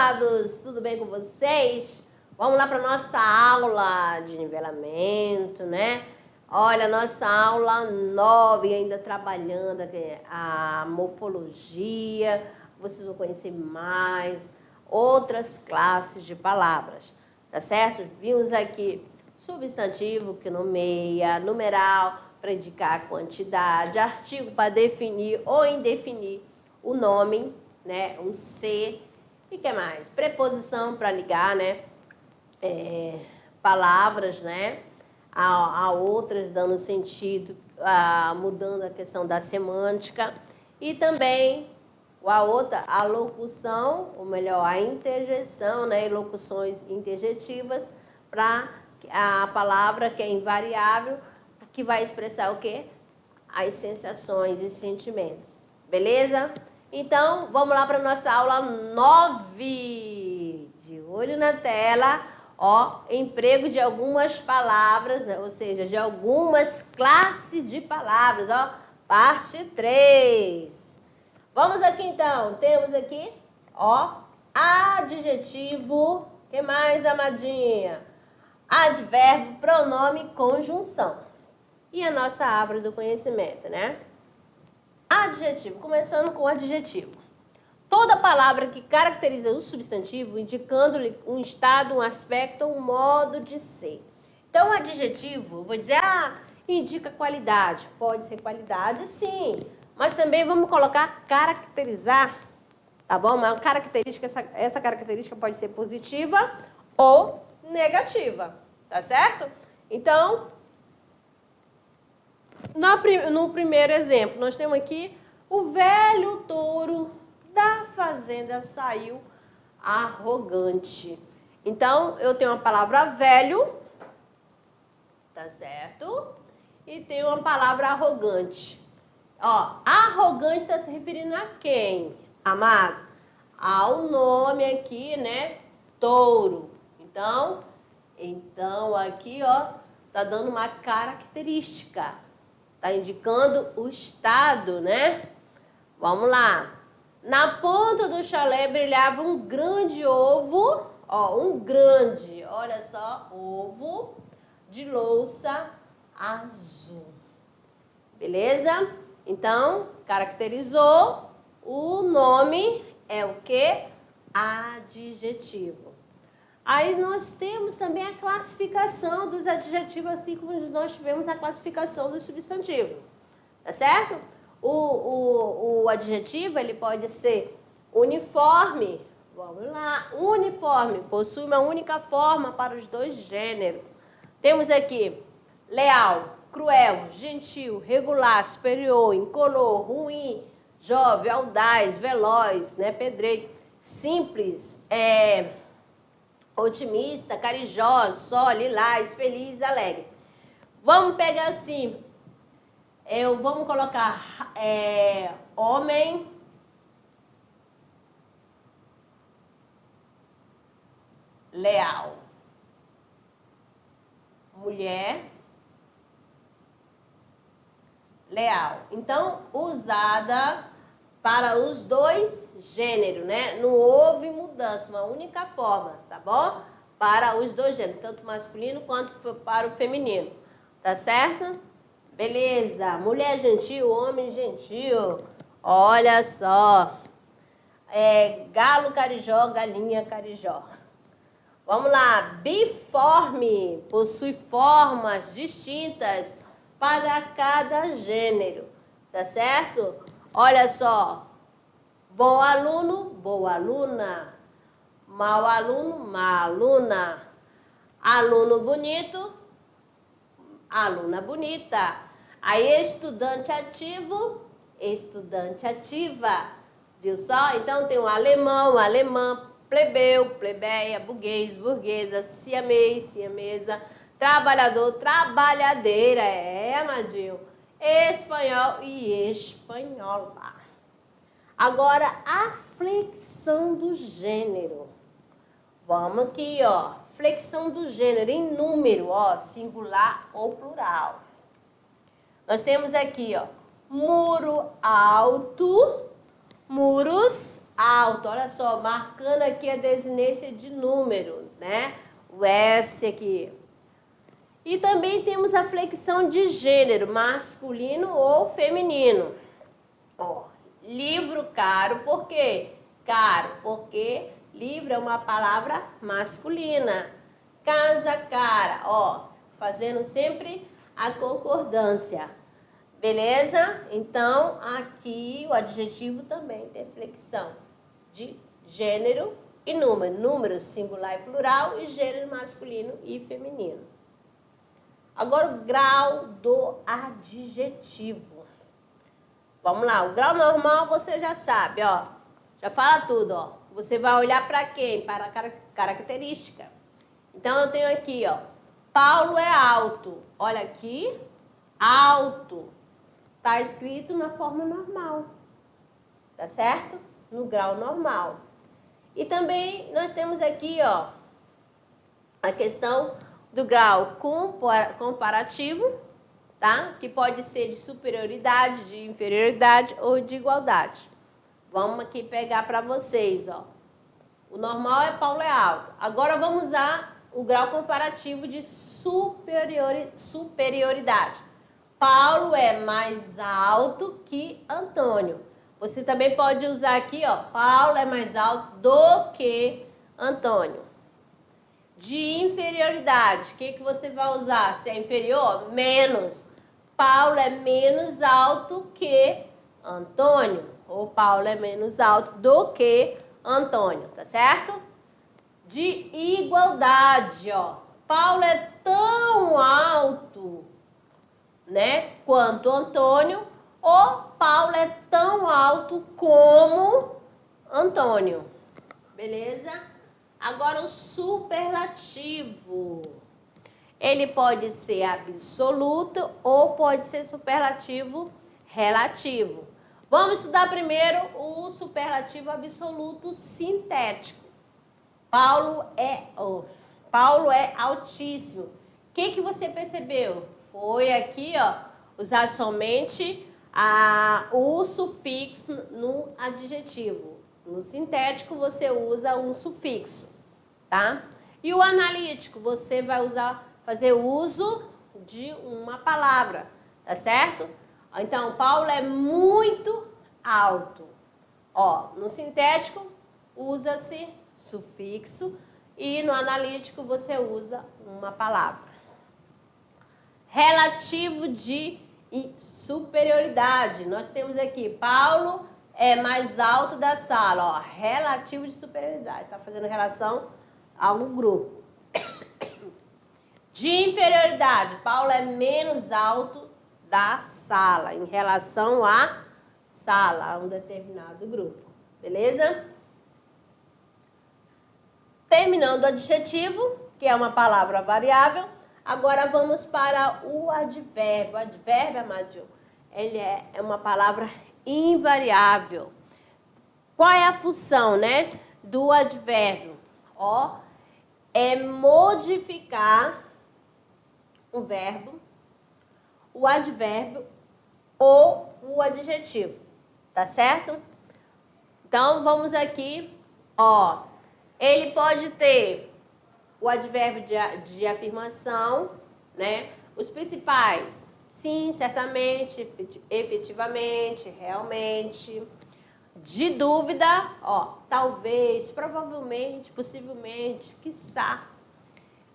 amados, tudo bem com vocês? Vamos lá para nossa aula de nivelamento, né? Olha, nossa aula 9, ainda trabalhando aqui, a morfologia. Vocês vão conhecer mais outras classes de palavras, tá certo? Vimos aqui substantivo, que nomeia, numeral, para indicar a quantidade, artigo para definir ou indefinir o nome, né? Um ser. E que mais? Preposição para ligar, né? Palavras, né? A outras, dando sentido, mudando a questão da semântica. E também a locução, ou melhor, a interjeição, né? Locuções interjetivas para a palavra que é invariável, que vai expressar o quê? As sensações e os sentimentos. Beleza? Então, vamos lá para a nossa aula 9. De olho na tela, ó, emprego de algumas palavras, né? Ou seja, de algumas classes de palavras, ó, parte 3. Vamos aqui então, temos aqui, ó, adjetivo, que mais, amadinha? Advérbio, pronome, conjunção. E a nossa árvore do conhecimento, né? Adjetivo, começando com o adjetivo. Toda palavra que caracteriza o substantivo, indicando-lhe um estado, um aspecto ou um modo de ser. Então, adjetivo, eu vou dizer, indica qualidade. Pode ser qualidade, sim. Mas também vamos colocar caracterizar, tá bom? Uma característica, essa característica pode ser positiva ou negativa, tá certo? Então, no primeiro exemplo, nós temos aqui o velho touro da fazenda saiu arrogante. Então, eu tenho a palavra velho, tá certo? E tenho a palavra arrogante. Ó, arrogante está se referindo a quem, amado? Ao nome aqui, né? Touro. Então aqui, ó, tá dando uma característica. Tá indicando o estado, né? Vamos lá. Na ponta do chalé brilhava um grande ovo, ó, olha só, ovo de louça azul. Beleza? Então, caracterizou, o nome é o quê? Adjetivo. Aí nós temos também a classificação dos adjetivos, assim como nós tivemos a classificação do substantivo. Tá certo? O adjetivo, ele pode ser uniforme. Vamos lá. Uniforme. Possui uma única forma para os dois gêneros. Temos aqui leal, cruel, gentil, regular, superior, incolor, ruim, jovem, audaz, veloz, né, pedreiro, simples, otimista, carijoso, só, lilás, feliz, alegre. Vamos pegar assim, vamos colocar homem, leal, mulher, leal. Então, usada para os dois gêneros, né? Não houve mudança, uma única forma, tá bom? Para os dois gêneros, tanto masculino quanto para o feminino, tá certo? Beleza. Mulher gentil, homem gentil. Olha só. Galo carijó, galinha carijó. Vamos lá. Biforme. Possui formas distintas para cada gênero. Tá certo? Olha só. Bom aluno, boa aluna. Mau aluno, má aluna. Aluno bonito, aluna bonita. Aí, estudante ativo, estudante ativa. Viu só? Então, tem o alemão, alemã, plebeu, plebeia, burguês, burguesa, siamês, siamesa, trabalhador, trabalhadeira, amadinho, espanhol e espanhola. Agora, a flexão do gênero. Vamos aqui, ó. Flexão do gênero em número, ó, singular ou plural. Nós temos aqui, ó, muro alto, muros alto. Olha só, marcando aqui a desinência de número, né? O S aqui. E também temos a flexão de gênero, masculino ou feminino. Ó, livro caro, por quê? Caro, porque livro é uma palavra masculina. Casa cara, ó, fazendo sempre a concordância. Beleza? Então, aqui o adjetivo também tem flexão de gênero e número. Número singular e plural e gênero masculino e feminino. Agora, o grau do adjetivo. Vamos lá, o grau normal você já sabe, ó. Já fala tudo, ó. Você vai olhar para quem? Para a característica. Então, eu tenho aqui, ó. Paulo é alto. Olha aqui, alto. Tá escrito na forma normal. Tá certo? No grau normal. E também nós temos aqui, ó, a questão do grau comparativo, tá? Que pode ser de superioridade, de inferioridade ou de igualdade. Vamos aqui pegar para vocês, ó. O normal é Paulo é alto. Agora vamos usar o grau comparativo de superioridade. Paulo é mais alto que Antônio. Você também pode usar aqui, ó, Paulo é mais alto do que Antônio. De inferioridade, o que você vai usar? Se é inferior, menos. Paulo é menos alto que Antônio. Ou Paulo é menos alto do que Antônio, tá certo? De igualdade, ó. Paulo é tão alto, né, quanto Antônio, ou Paulo é tão alto como Antônio. Beleza? Agora o superlativo. Ele pode ser absoluto ou pode ser superlativo relativo. Vamos estudar primeiro o superlativo absoluto sintético. Paulo é altíssimo. O que você percebeu? Foi aqui, ó, usar somente o sufixo no adjetivo. No sintético, você usa um sufixo, tá? E o analítico, você vai fazer uso de uma palavra, tá certo? Então, Paulo é muito alto. Ó, no sintético, usa-se sufixo e no analítico, você usa uma palavra. Relativo de superioridade. Nós temos aqui, Paulo é mais alto da sala, ó, relativo de superioridade. Está fazendo relação a um grupo. De inferioridade, Paulo é menos alto da sala, em relação à sala, a um determinado grupo. Beleza? Terminando o adjetivo, que é uma palavra variável, agora vamos para o advérbio. O advérbio, amadinho, ele é uma palavra invariável. Qual é a função, né, do advérbio? Ó, é modificar o verbo, o advérbio ou o adjetivo, tá certo? Então, vamos aqui, ó, ele pode ter o advérbio de afirmação, né? Os principais, sim, certamente, efetivamente, realmente. De dúvida, ó, talvez, provavelmente, possivelmente, quiçá.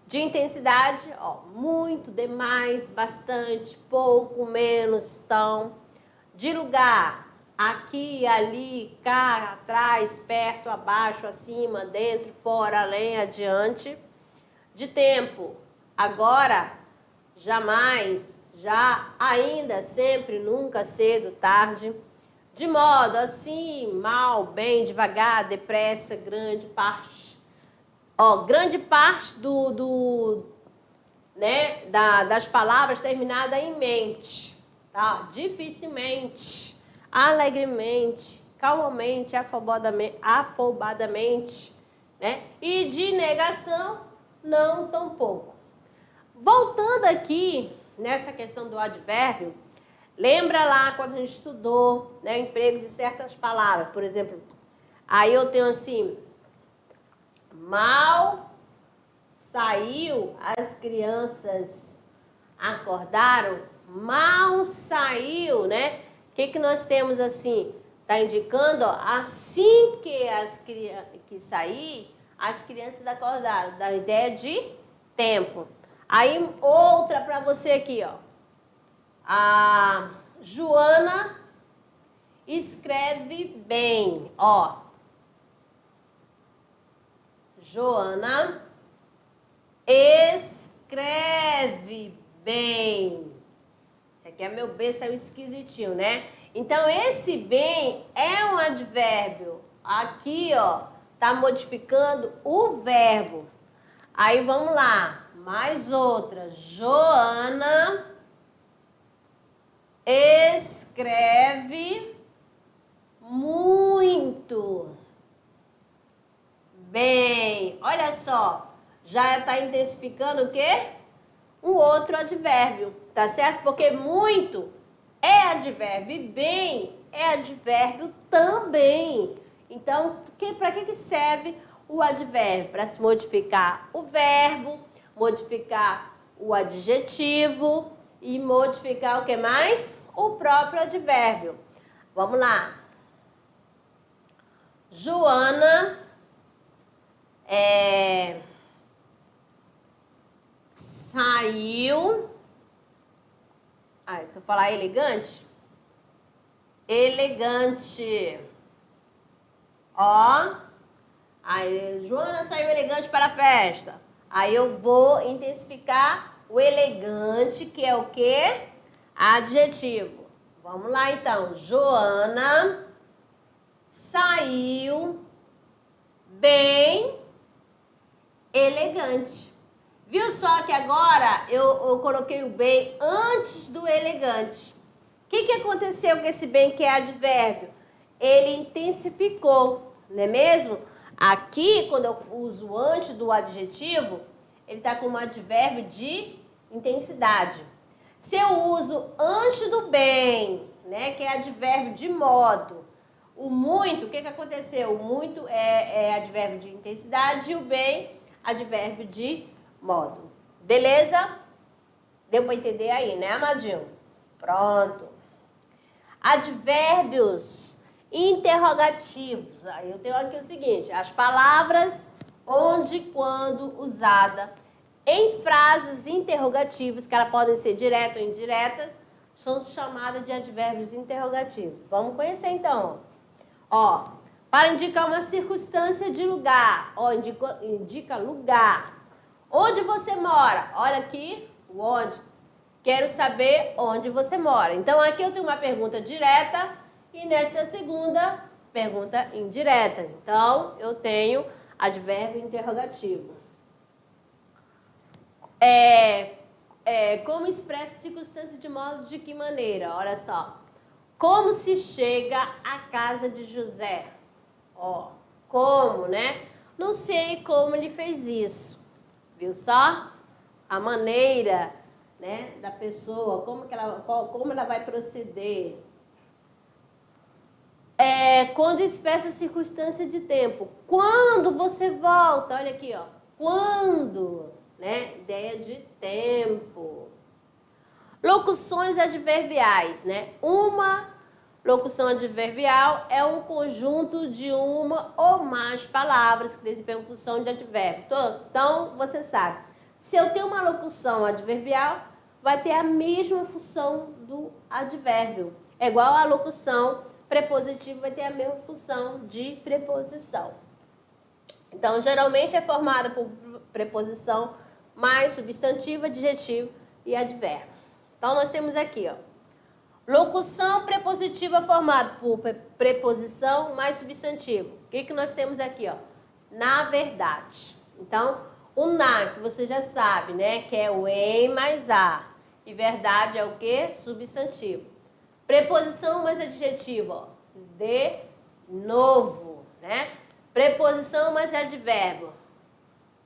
De intensidade, ó, muito, demais, bastante, pouco, menos, tão. De lugar, aqui, ali, cá, atrás, perto, abaixo, acima, dentro, fora, além, adiante. De tempo, agora, jamais, já, ainda, sempre, nunca, cedo, tarde. De modo, assim, mal, bem, devagar, depressa, grande parte. Ó, grande parte das palavras terminada em mente, tá? Dificilmente, alegremente, calmamente, afobadamente, né? E de negação, não tão pouco. Voltando aqui nessa questão do advérbio, lembra lá quando a gente estudou, né, o emprego de certas palavras, por exemplo, Aí eu tenho assim, mal saiu, as crianças acordaram, mal saiu, né? O que nós temos assim? Tá indicando, ó, assim que sair, as crianças acordaram, da ideia de tempo. Aí outra para você aqui, ó. A Joana escreve bem, ó. Joana escreve bem. Esse aqui é meu B, saiu esquisitinho, né? Então, esse bem é um advérbio. Aqui, ó, tá modificando o verbo. Aí, vamos lá. Mais outra. Joana escreve muito bem. Olha só, já está intensificando o quê? Um outro advérbio, tá certo? Porque muito é advérbio e bem é advérbio também. Então, para que serve o advérbio? Para se modificar o verbo, modificar o adjetivo e modificar o que mais? O próprio advérbio. Vamos lá. Joana saiu. Se eu falar elegante. Elegante. Ó. Aí, Joana saiu elegante para a festa. Aí eu vou intensificar o elegante, que é o quê? Adjetivo. Vamos lá então. Joana saiu bem elegante. Viu só que agora eu coloquei o bem antes do elegante. O que aconteceu com esse bem que é advérbio? Ele intensificou, não é mesmo? Aqui, quando eu uso antes do adjetivo, ele está com um advérbio de intensidade. Se eu uso antes do bem, né, que é advérbio de modo, o muito, o que aconteceu? O muito é advérbio de intensidade e o bem, advérbio de modo. Beleza? Deu para entender aí, né, amadinho? Pronto. Advérbios interrogativos. Aí eu tenho aqui o seguinte, as palavras onde e quando usada em frases interrogativas, que elas podem ser diretas ou indiretas, são chamadas de advérbios interrogativos. Vamos conhecer então. Ó, para indicar uma circunstância de lugar, ó, indica lugar. Onde você mora? Olha aqui, o onde. Quero saber onde você mora. Então, aqui eu tenho uma pergunta direta e nesta segunda, pergunta indireta. Então, eu tenho advérbio interrogativo. Como expressa circunstância de modo de que maneira? Olha só. Como se chega à casa de José? Ó, como, né? Não sei como ele fez isso. Viu só? A maneira, né, da pessoa, como ela vai proceder. Quando expressa circunstância de tempo. Quando você volta? Olha aqui, ó. Quando, né? Ideia de tempo. Locuções adverbiais, né? Uma locução adverbial é um conjunto de uma ou mais palavras que desempenham função de advérbio. Então, você sabe, se eu tenho uma locução adverbial, vai ter a mesma função do advérbio. É igual a locução prepositiva, vai ter a mesma função de preposição. Então, geralmente é formada por preposição mais substantivo, adjetivo e advérbio. Então, nós temos aqui, ó, locução prepositiva formada por preposição mais substantivo. O que nós temos aqui, ó? Na verdade. Então, o na, que você já sabe, né? Que é o em mais a. E verdade é o quê? Substantivo. Preposição mais adjetivo, ó. De novo, né? Preposição mais advérbio.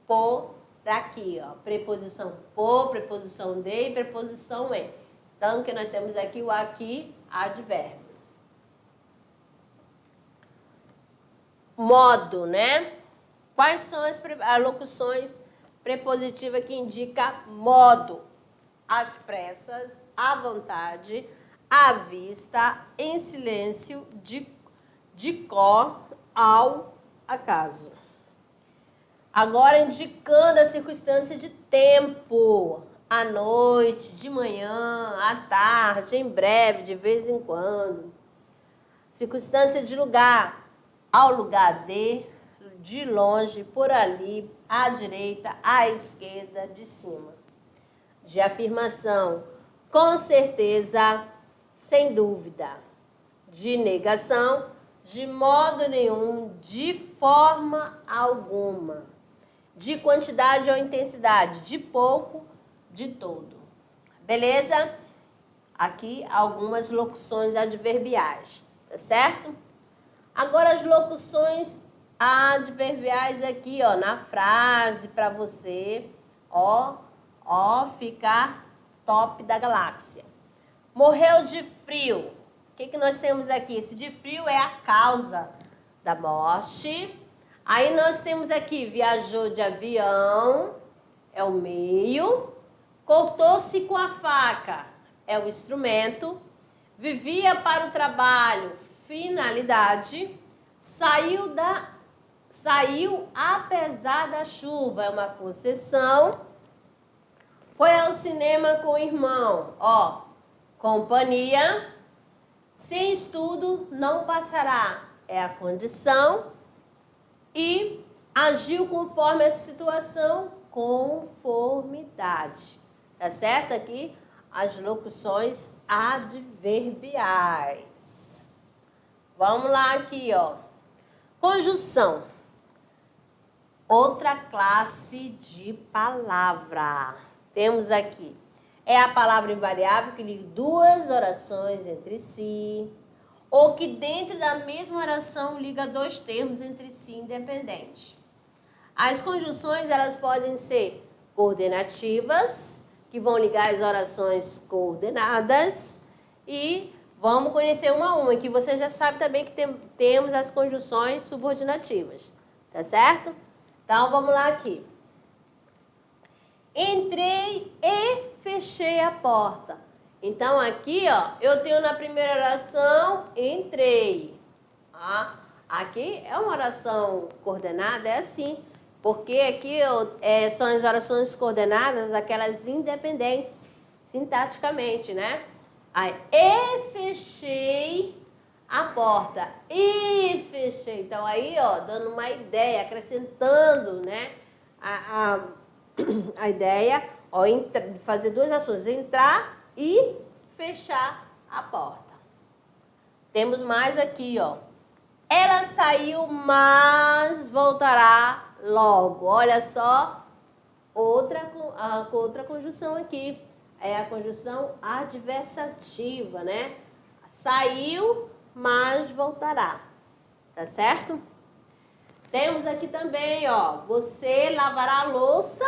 Por aqui, ó. Preposição por, preposição de e preposição em. Então, que nós temos aqui o aqui, advérbio. modo, né? Quais são as locuções prepositivas que indicam modo? Às pressas, à vontade, à vista, em silêncio, de cor, ao acaso. Agora, indicando a circunstância de tempo. À noite, de manhã, à tarde, em breve, de vez em quando. Circunstância de lugar. Ao lugar de longe, por ali, à direita, à esquerda, de cima. De afirmação, com certeza, sem dúvida. De negação, de modo nenhum, de forma alguma. De quantidade ou intensidade, de pouco, de todo. Beleza? Aqui algumas locuções adverbiais, tá certo? Agora as locuções adverbiais aqui, ó, na frase para você, ó, ficar top da galáxia. Morreu de frio. O que nós temos aqui? Esse de frio é a causa da morte. Aí nós temos aqui, viajou de avião, é o meio. Cortou-se com a faca, é o instrumento. Vivia para o trabalho, finalidade. Saiu apesar da chuva, é uma concessão. Foi ao cinema com o irmão, ó, companhia. Sem estudo não passará, é a condição. E agiu conforme a situação, conformidade. Tá certo? Aqui as locuções adverbiais. Vamos lá aqui, ó. Conjunção. Outra classe de palavra. Temos aqui. É a palavra invariável que liga duas orações entre si, ou que dentro da mesma oração liga dois termos entre si independentes. As conjunções, elas podem ser coordenativas, que vão ligar as orações coordenadas, e vamos conhecer uma a uma, que você já sabe também que temos as conjunções subordinativas, tá certo? Então, vamos lá aqui. Entrei e fechei a porta. Então, aqui, ó, eu tenho na primeira oração, entrei. Aqui é uma oração coordenada, é assim. Porque aqui são as orações coordenadas, aquelas independentes, sintaticamente, né? Aí, e fechei a porta. E fechei. Então, aí, ó, dando uma ideia, acrescentando, né? A ideia, ó, fazer duas ações, entrar e fechar a porta. Temos mais aqui, ó. Ela saiu, mas voltará logo. Olha só, outra conjunção aqui. É a conjunção adversativa, né? Saiu, mas voltará. Tá certo? Temos aqui também, ó. Você lavará a louça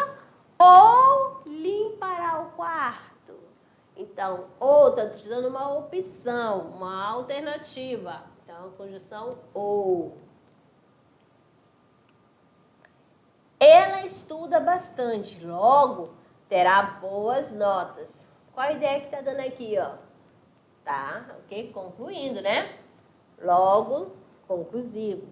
ou limpará o quarto. Então, ou, tá te dando uma opção, uma alternativa. Então, conjunção ou. Ela estuda bastante, logo terá boas notas. Qual a ideia que tá dando aqui, ó? Tá, ok? Concluindo, né? Logo, conclusivo.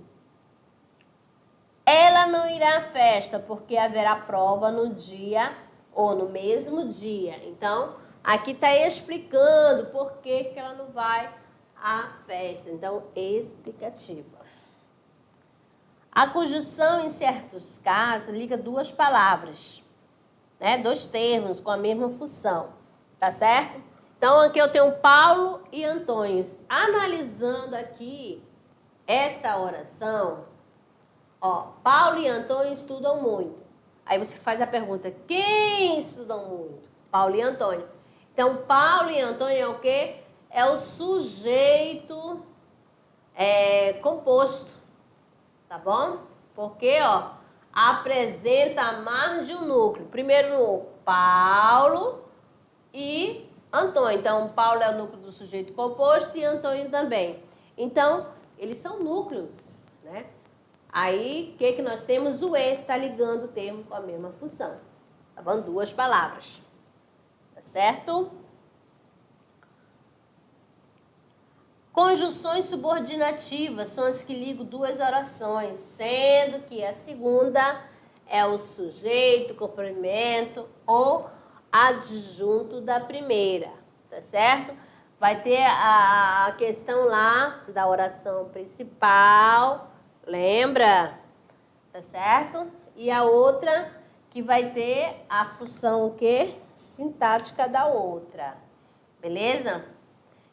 Ela não irá à festa, porque haverá prova no dia ou no mesmo dia. Então, aqui está explicando por que ela não vai à festa. Então, explicativa. A conjunção, em certos casos, liga duas palavras, né? Dois termos com a mesma função, tá certo? Então, aqui eu tenho Paulo e Antônio. Analisando aqui esta oração, ó, Paulo e Antônio estudam muito. Aí você faz a pergunta, quem estudam muito? Paulo e Antônio. Então, Paulo e Antônio é o quê? É o sujeito composto, tá bom? Porque, ó, apresenta mais de um núcleo. Primeiro, Paulo e Antônio. Então, Paulo é o núcleo do sujeito composto e Antônio também. Então, eles são núcleos, né? Aí, o que nós temos? O E está ligando o termo com a mesma função. Tá bom? Duas palavras. Tá certo? Conjunções subordinativas são as que ligam duas orações, sendo que a segunda é o sujeito, complemento ou adjunto da primeira, tá certo? Vai ter a questão lá da oração principal, lembra? Tá certo? E a outra que vai ter a função o quê? Sintática da outra, beleza?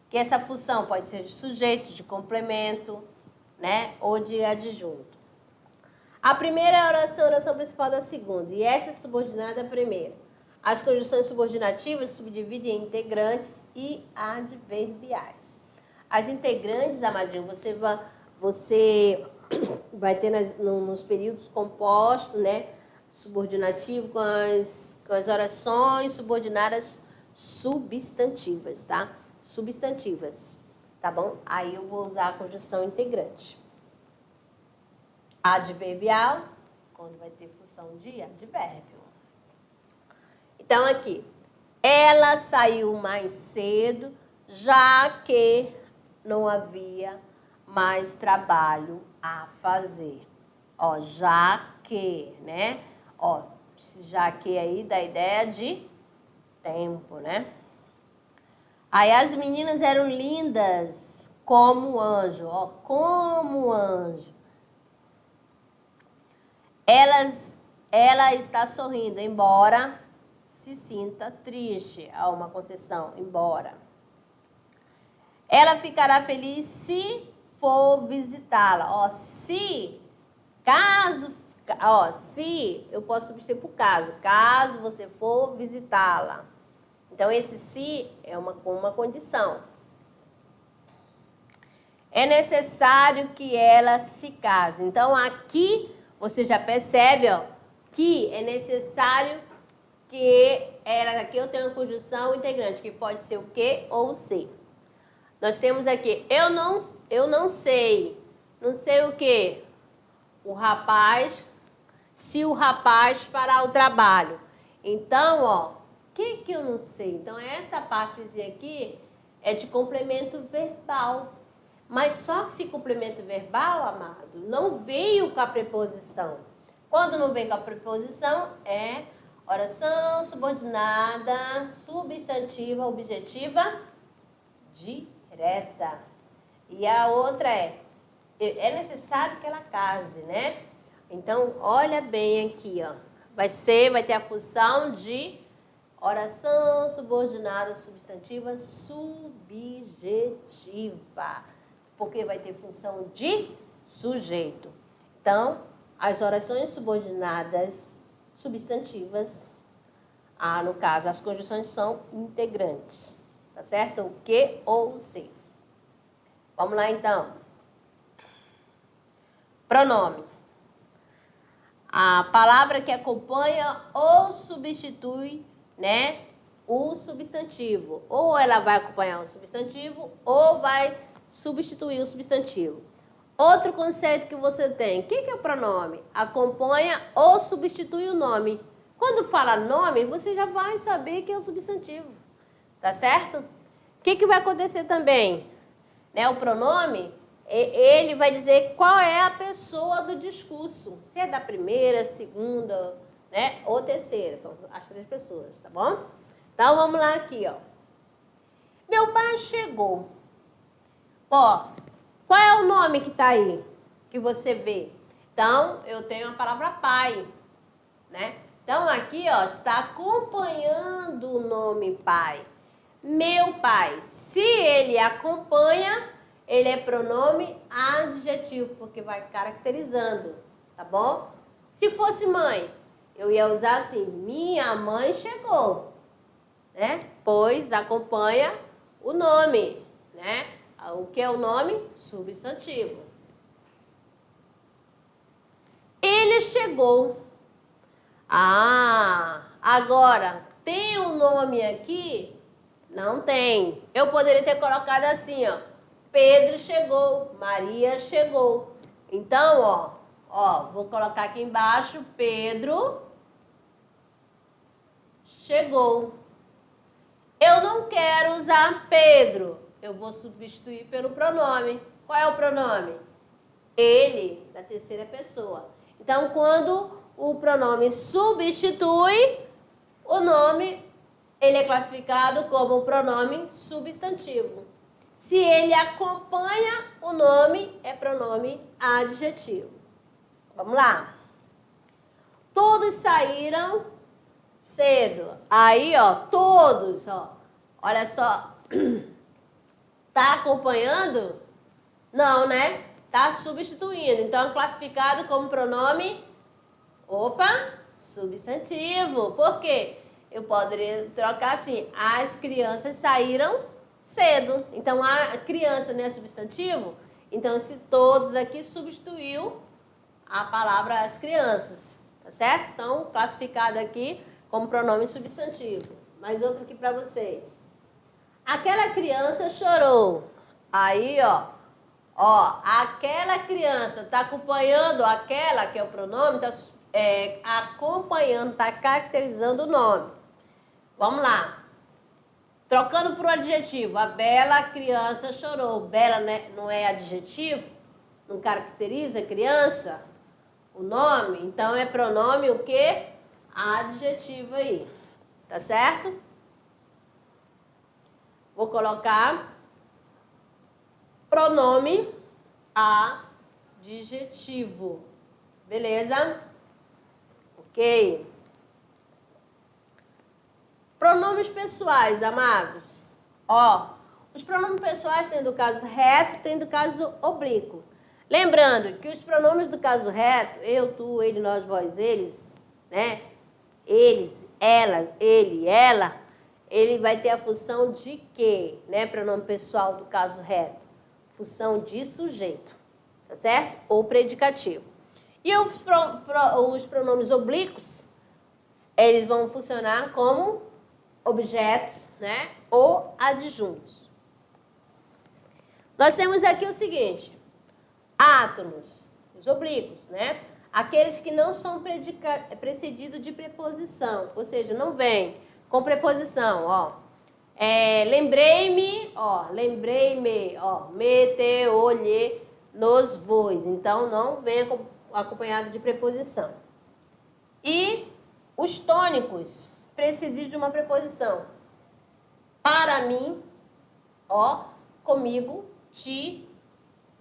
Que essa função pode ser de sujeito, de complemento, né? Ou de adjunto. A primeira é a oração principal da segunda, e esta é subordinada à primeira. As conjunções subordinativas se subdividem em integrantes e adverbiais. As integrantes, amadinho, você vai ter nos períodos compostos, né? Subordinativo com as orações subordinadas substantivas, tá? Substantivas, tá bom? Aí eu vou usar a conjunção integrante. Adverbial, quando vai ter função de advérbio. Então, aqui, ela saiu mais cedo, já que não havia mais trabalho a fazer. Ó, já que, né? Ó, já que aí dá ideia de tempo, né? Aí as meninas eram lindas como anjo, ó, como anjo. Ela está sorrindo, embora se sinta triste. Há uma concessão, embora. Ela ficará feliz se for visitá-la. Ó, se, caso, ó, se, eu posso substituir por caso você for visitá-la. Então, esse se é uma condição. É necessário que ela se case. Então, aqui você já percebe, ó, que é necessário que ela... Aqui eu tenho uma conjunção integrante, que pode ser o que ou o se. Nós temos aqui, eu não sei. Não sei o que? O rapaz, se o rapaz fará o trabalho. Então, ó, o que eu não sei? Então, essa partezinha aqui é de complemento verbal. Mas só que esse complemento verbal, amado, não veio com a preposição. Quando não vem com a preposição, é oração subordinada, substantiva, objetiva, direta. E a outra é necessário que ela case, né? Então, olha bem aqui, ó. Vai ter a função de oração subordinada substantiva subjetiva, porque vai ter função de sujeito. Então, as orações subordinadas substantivas, no caso, as conjunções são integrantes, tá certo? O que ou o se. Vamos lá, então. Pronome. A palavra que acompanha ou substitui, né, o substantivo. Ou ela vai acompanhar o substantivo, ou vai substituir o substantivo. Outro conceito que você tem, o que é o pronome? Acompanha ou substitui o nome. Quando fala nome, você já vai saber que é o substantivo, tá certo? O que vai acontecer também? Né, o pronome, ele vai dizer qual é a pessoa do discurso. Se é da primeira, segunda, né, ou terceira, são as três pessoas, tá bom? Então, vamos lá aqui, ó. Meu pai chegou. Ó, qual é o nome que está aí, que você vê? Então, eu tenho a palavra pai, né? Então, aqui, ó, está acompanhando o nome pai. Meu pai. Se ele acompanha, ele é pronome adjetivo, porque vai caracterizando, tá bom? Se fosse mãe, eu ia usar assim, minha mãe chegou, né? Pois acompanha o nome, né? O que é o nome? Substantivo. Ele chegou. Agora, tem o nome aqui? Não tem. Eu poderia ter colocado assim, ó. Pedro chegou, Maria chegou. Então, Ó, vou colocar aqui embaixo, Pedro chegou. Eu não quero usar Pedro. Eu vou substituir pelo pronome. Qual é o pronome? Ele, da terceira pessoa. Então, quando o pronome substitui o nome, ele é classificado como pronome substantivo. Se ele acompanha o nome, é pronome adjetivo. Vamos lá. Todos saíram cedo. Aí, ó, todos, ó. Olha só. Tá acompanhando? Não, né? Tá substituindo. Então, é classificado como pronome, substantivo. Por quê? Eu poderia trocar assim, as crianças saíram cedo. Então, a criança não é substantivo? Então, esse todos aqui substituiu a palavra as crianças, tá certo? Então, classificado aqui como pronome substantivo. Mais outro aqui para vocês. Aquela criança chorou. Aí, ó, aquela criança está acompanhando aquela, que é o pronome, está acompanhando, está caracterizando o nome. Vamos lá. Trocando por adjetivo. A bela criança chorou. Bela, né, não é adjetivo? Não caracteriza a criança? O nome? Então, é pronome o quê? Adjetivo aí. Tá certo? Vou colocar pronome adjetivo. Beleza? Ok. Pronomes pessoais, amados. Ó, os pronomes pessoais tem do caso reto, tem do caso oblíquo. Lembrando que os pronomes do caso reto, eu, tu, ele, nós, vós, eles, né? Eles, ela, ele, ela, ele vai ter a função de quê, né? Pronome pessoal do caso reto. Função de sujeito, tá certo? Ou predicativo. E os pronomes oblíquos, eles vão funcionar como objetos, né? Ou adjuntos. Nós temos aqui o seguinte, átomos, os oblíquos, né? Aqueles que não são precedidos de preposição, ou seja, não vem com preposição, ó. Lembrei-me, ó, me, te, olhe, nos, vos. Então, não vem acompanhado de preposição. E os tônicos, precedidos de uma preposição. Para mim, ó, comigo, ti,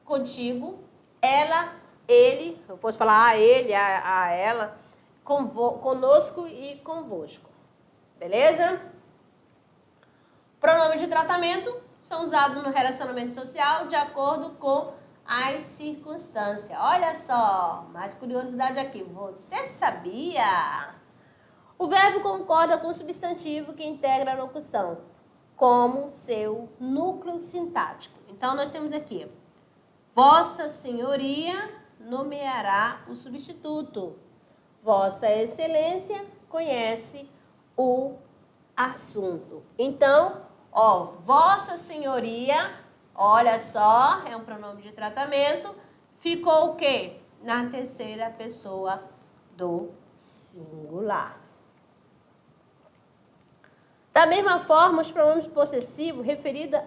contigo, ela, ele, eu posso falar a ele, a ela, conosco e convosco. Beleza? Pronomes de tratamento são usados no relacionamento social de acordo com as circunstâncias. Olha só, mais curiosidade aqui. Você sabia? O verbo concorda com o substantivo que integra a locução, como seu núcleo sintático. Então, nós temos aqui, Vossa Senhoria nomeará o substituto. Vossa Excelência conhece o assunto. Então, ó, Vossa Senhoria, olha só, é um pronome de tratamento, ficou o quê? Na terceira pessoa do singular. Da mesma forma, os pronomes possessivos referidos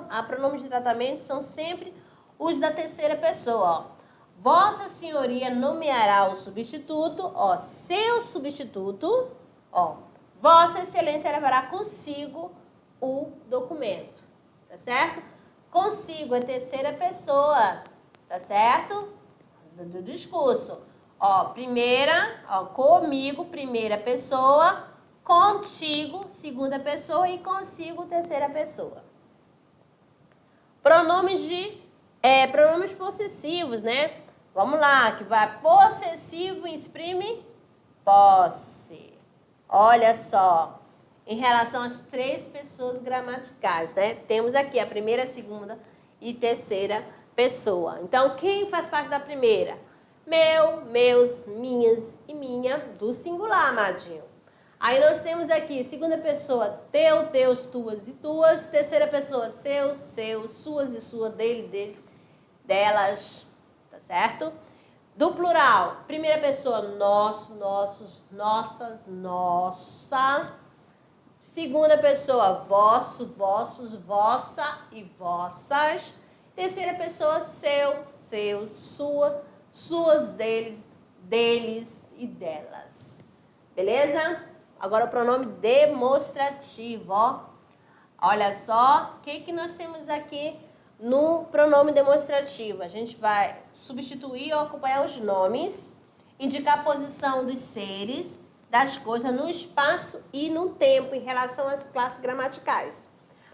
a pronomes de tratamento são sempre os da terceira pessoa, ó. Vossa Senhoria nomeará o substituto, ó, seu substituto, ó. Vossa Excelência levará consigo o documento, tá certo? Consigo é terceira pessoa, tá certo? Do discurso. Ó, primeira, ó, comigo, primeira pessoa, contigo, segunda pessoa e consigo, terceira pessoa. Pronomes possessivos, né? Vamos lá, que vai possessivo exprime posse. Olha só, em relação às três pessoas gramaticais, né? Temos aqui a primeira, segunda e terceira pessoa. Então, quem faz parte da primeira? Meu, meus, minhas e minha, do singular, amadinho. Aí nós temos aqui, segunda pessoa, teu, teus, tuas e tuas. Terceira pessoa, seus, seus, suas e sua, dele, deles, delas, tá certo? Do plural, primeira pessoa, nosso, nossos, nossas, nossa. Segunda pessoa, vosso, vossos, vossa e vossas. Terceira pessoa, seu, seus, sua, suas, deles, deles e delas. Beleza? Agora o pronome demonstrativo, ó. Olha só, o que nós temos aqui no pronome demonstrativo? A gente vai substituir ou acompanhar os nomes, indicar a posição dos seres, das coisas no espaço e no tempo em relação às classes gramaticais.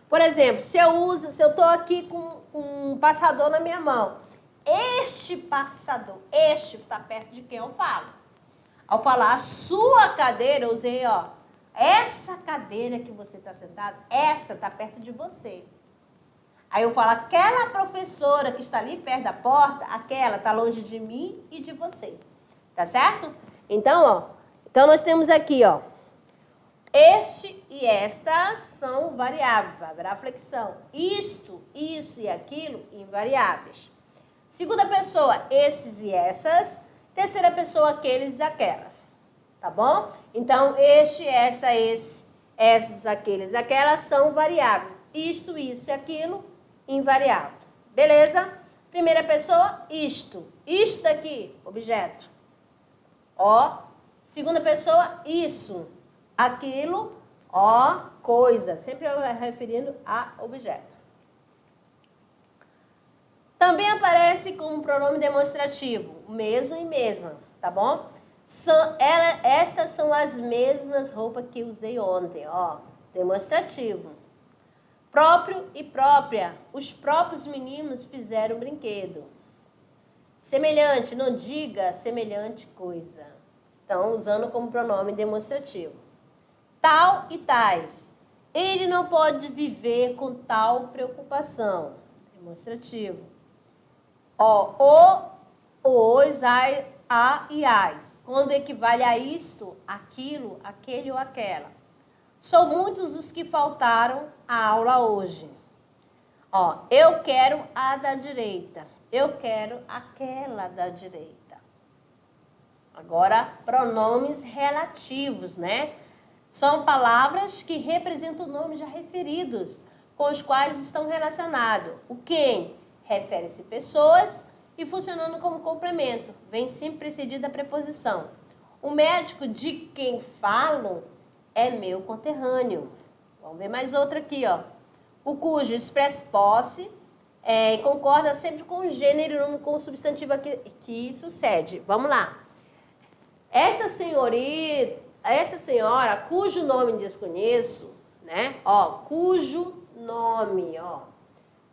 Por exemplo, se eu estou aqui com um passador na minha mão, este passador, este está perto de quem eu falo. Ao falar a sua cadeira, eu usei, ó, essa cadeira que você está sentado, essa está perto de você. Aí eu falo, aquela professora que está ali perto da porta, aquela está longe de mim e de você. Tá certo? Então, ó. Então, nós temos aqui, ó, este e esta são variáveis, vai haverá flexão. Isto, isso e aquilo, invariáveis. Segunda pessoa, esses e essas. Terceira pessoa, aqueles e aquelas. Tá bom? Então, este, esta, esse, essas, aqueles e aquelas são variáveis. Isto, isso e aquilo, invariável. Beleza? Primeira pessoa, isto. Isto daqui, objeto. Ó. Segunda pessoa, isso. Aquilo, ó, coisa. Sempre referindo a objeto. Também aparece como pronome demonstrativo, mesmo e mesma, tá bom? Essas são as mesmas roupas que usei ontem, ó. Demonstrativo. Próprio e própria. Os próprios meninos fizeram brinquedo. Semelhante, não diga semelhante coisa. Então, usando como pronome demonstrativo. Tal e tais. Ele não pode viver com tal preocupação. Demonstrativo. Ó, os, a e as. Quando equivale a isto, aquilo, aquele ou aquela. São muitos os que faltaram à aula hoje. Ó, eu quero a da direita. Eu quero aquela da direita. Agora, pronomes relativos, né? São palavras que representam nomes já referidos, com os quais estão relacionados. O quem refere-se a pessoas e funcionando como complemento, vem sempre precedido da preposição. O médico de quem falo é meu conterrâneo. Vamos ver mais outra aqui, ó. O cujo expressa posse concorda sempre com o gênero, com o substantivo que sucede. Vamos lá. Essa senhora, cujo nome desconheço, né? Ó, cujo nome, ó,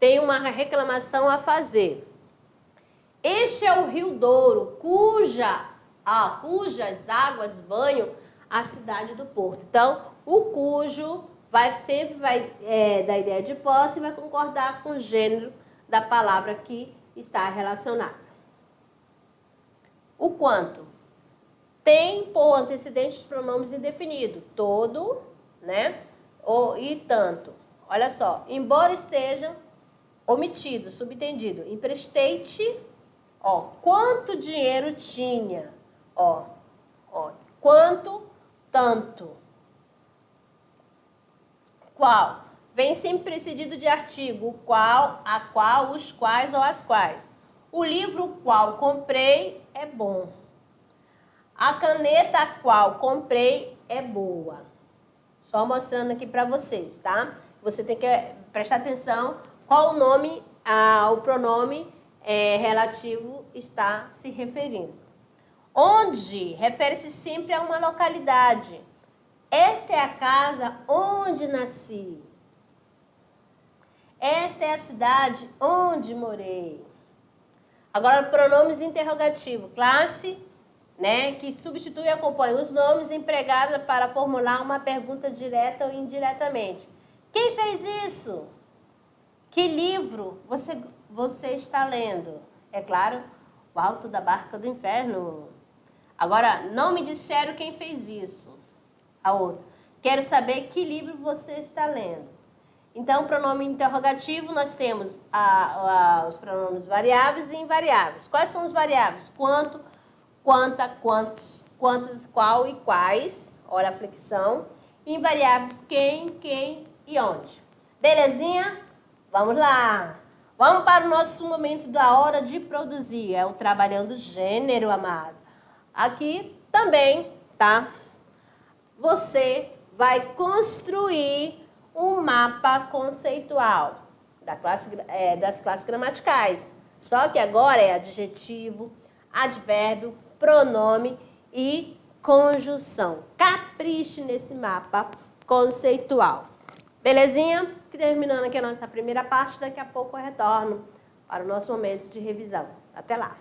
tem uma reclamação a fazer. Este é o Rio Douro, cujas águas banham a cidade do Porto. Então, o cujo sempre vai dar ideia de posse e vai concordar com o gênero da palavra que está relacionada. O quanto? Tem por antecedente os pronomes indefinidos, todo, né, e tanto. Olha só, embora estejam omitidos, subtendido, emprestei-te, ó, quanto dinheiro tinha, ó, quanto, tanto. Qual? Vem sempre precedido de artigo, o qual, a qual, os quais ou as quais. O livro qual comprei é bom. A caneta a qual comprei é boa. Só mostrando aqui para vocês, tá? Você tem que prestar atenção qual o nome, o pronome relativo está se referindo. Onde refere-se sempre a uma localidade. Esta é a casa onde nasci. Esta é a cidade onde morei. Agora, pronomes interrogativos. Classe, né, que substitui e acompanha os nomes empregados para formular uma pergunta direta ou indiretamente. Quem fez isso? Que livro você está lendo? É claro, O Alto da Barca do Inferno. Agora, não me disseram quem fez isso. A outra. Quero saber que livro você está lendo. Então, pronome interrogativo, nós temos os pronomes variáveis e invariáveis. Quais são os variáveis? Quanto, quanta, quantos, quantas, qual e quais. Olha a flexão. Invariáveis, quem e onde. Belezinha? Vamos lá. Vamos para o nosso momento da hora de produzir. É o trabalhando gênero, amado. Aqui também, tá? Você vai construir um mapa conceitual das classes gramaticais. Só que agora é adjetivo, advérbio, pronome e conjunção. Capriche nesse mapa conceitual. Belezinha? Terminando aqui a nossa primeira parte, daqui a pouco eu retorno para o nosso momento de revisão. Até lá!